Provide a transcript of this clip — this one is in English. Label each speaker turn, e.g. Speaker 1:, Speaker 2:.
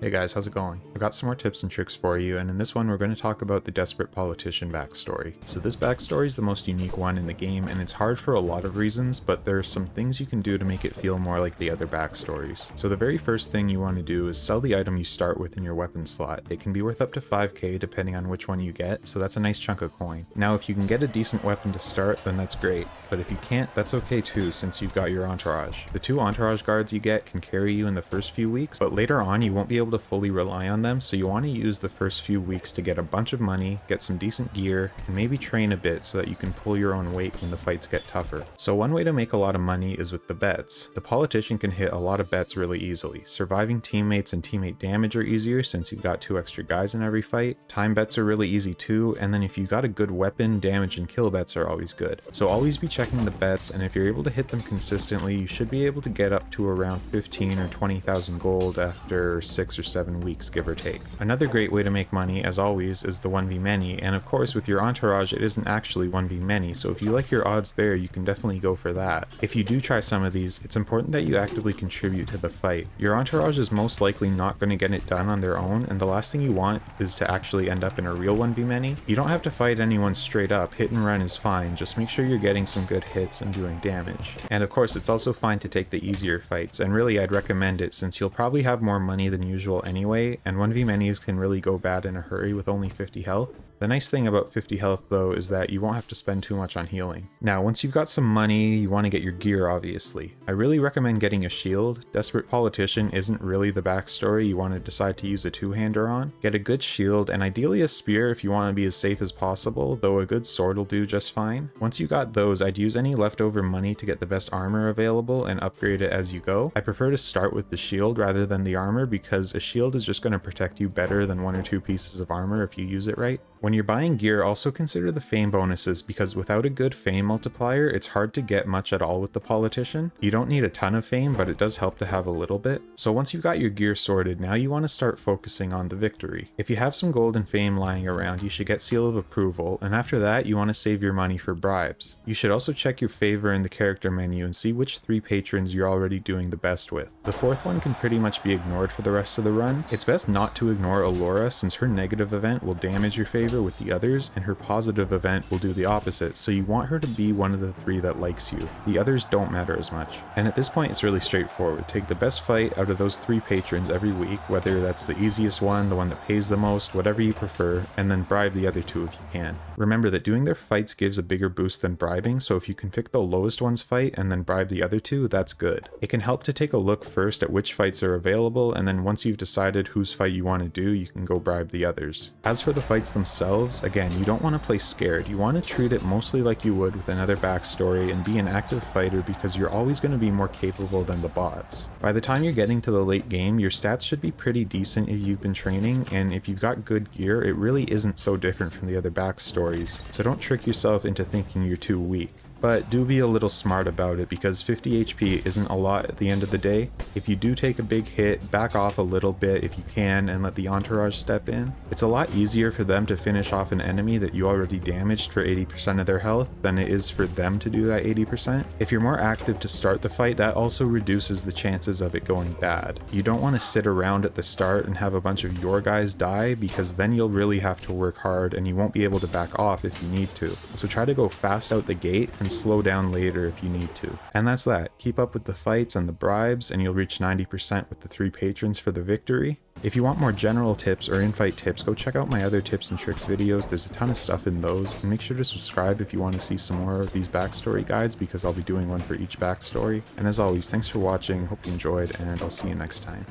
Speaker 1: Hey guys, how's it going? I've got some more tips and tricks for you, and in this one we're going to talk about the desperate politician backstory. So this backstory is the most unique one in the game, and it's hard for a lot of reasons, but there are some things you can do to make it feel more like the other backstories. So the very first thing you want to do is sell the item you start with in your weapon slot. It can be worth up to 5k depending on which one you get, so that's a nice chunk of coin. Now if you can get a decent weapon to start, then that's great, but if you can't, that's okay too since you've got your entourage. The 2 entourage guards you get can carry you in the first few weeks, but later on you won't be able to fully rely on them, so you want to use the first few weeks to get a bunch of money, get some decent gear, and maybe train a bit so that you can pull your own weight when the fights get tougher. So one way to make a lot of money is with the bets. The politician can hit a lot of bets really easily. Surviving teammates and teammate damage are easier since you've got 2 extra guys in every fight. Time bets are really easy too, and then if you got a good weapon, damage and kill bets are always good. So always be checking the bets, and if you're able to hit them consistently, you should be able to get up to around 15 or 20,000 gold after 6 or 7 weeks, give or take. Another great way to make money, as always, is the 1v many, and of course with your entourage it isn't actually 1v many, so if you like your odds there, you can definitely go for that. If you do try some of these, it's important that you actively contribute to the fight. Your entourage is most likely not going to get it done on their own, and the last thing you want is to actually end up in a real 1v many. You don't have to fight anyone straight up, hit and run is fine, just make sure you're getting some good hits and doing damage. And of course it's also fine to take the easier fights, and really I'd recommend it since you'll probably have more money than usual anyway, and 1v minis can really go bad in a hurry with only 50 health. The nice thing about 50 health though is that you won't have to spend too much on healing. Now once you've got some money, you want to get your gear obviously. I really recommend getting a shield. Desperate Politician isn't really the backstory you want to decide to use a two-hander on. Get a good shield and ideally a spear if you want to be as safe as possible, though a good sword will do just fine. Once you got those, I'd use any leftover money to get the best armor available and upgrade it as you go. I prefer to start with the shield rather than the armor because a shield is just going to protect you better than 1 or 2 pieces of armor if you use it right. When you're buying gear, also consider the fame bonuses because without a good fame multiplier, it's hard to get much at all with the politician. You don't need a ton of fame, but it does help to have a little bit. So once you've got your gear sorted, now you want to start focusing on the victory. If you have some gold and fame lying around, you should get seal of approval, and after that, you want to save your money for bribes. You should also check your favor in the character menu and see which 3 patrons you're already doing the best with. The 4th one can pretty much be ignored for the rest of the run. It's best not to ignore Alora since her negative event will damage your favor with the others, and her positive event will do the opposite, so you want her to be one of the 3 that likes you. The others don't matter as much. And at this point it's really straightforward. Take the best fight out of those 3 patrons every week, whether that's the easiest one, the one that pays the most, whatever you prefer, and then bribe the other 2 if you can. Remember that doing their fights gives a bigger boost than bribing, so if you can pick the lowest one's fight and then bribe the other 2, that's good. It can help to take a look first at which fights are available, and then once you've decided whose fight you want to do, you can go bribe the others. As for the fights themselves, again, you don't want to play scared. You want to treat it mostly like you would with another backstory and be an active fighter because you're always going to be more capable than the bots. By the time you're getting to the late game, your stats should be pretty decent if you've been training, and if you've got good gear, it really isn't so different from the other backstories, so don't trick yourself into thinking you're too weak. But do be a little smart about it because 50 HP isn't a lot at the end of the day. If you do take a big hit, back off a little bit if you can and let the entourage step in. It's a lot easier for them to finish off an enemy that you already damaged for 80% of their health than it is for them to do that 80%. If you're more active to start the fight, that also reduces the chances of it going bad. You don't want to sit around at the start and have a bunch of your guys die because then you'll really have to work hard and you won't be able to back off if you need to. So try to go fast out the gate and slow down later if you need to. And that's that. Keep up with the fights and the bribes and you'll reach 90% with the 3 patrons for the victory. If you want more general tips or in-fight tips, go check out my other tips and tricks videos. There's a ton of stuff in those, and make sure to subscribe if you want to see some more of these backstory guides because I'll be doing one for each backstory. And as always, thanks for watching, hope you enjoyed, and I'll see you next time.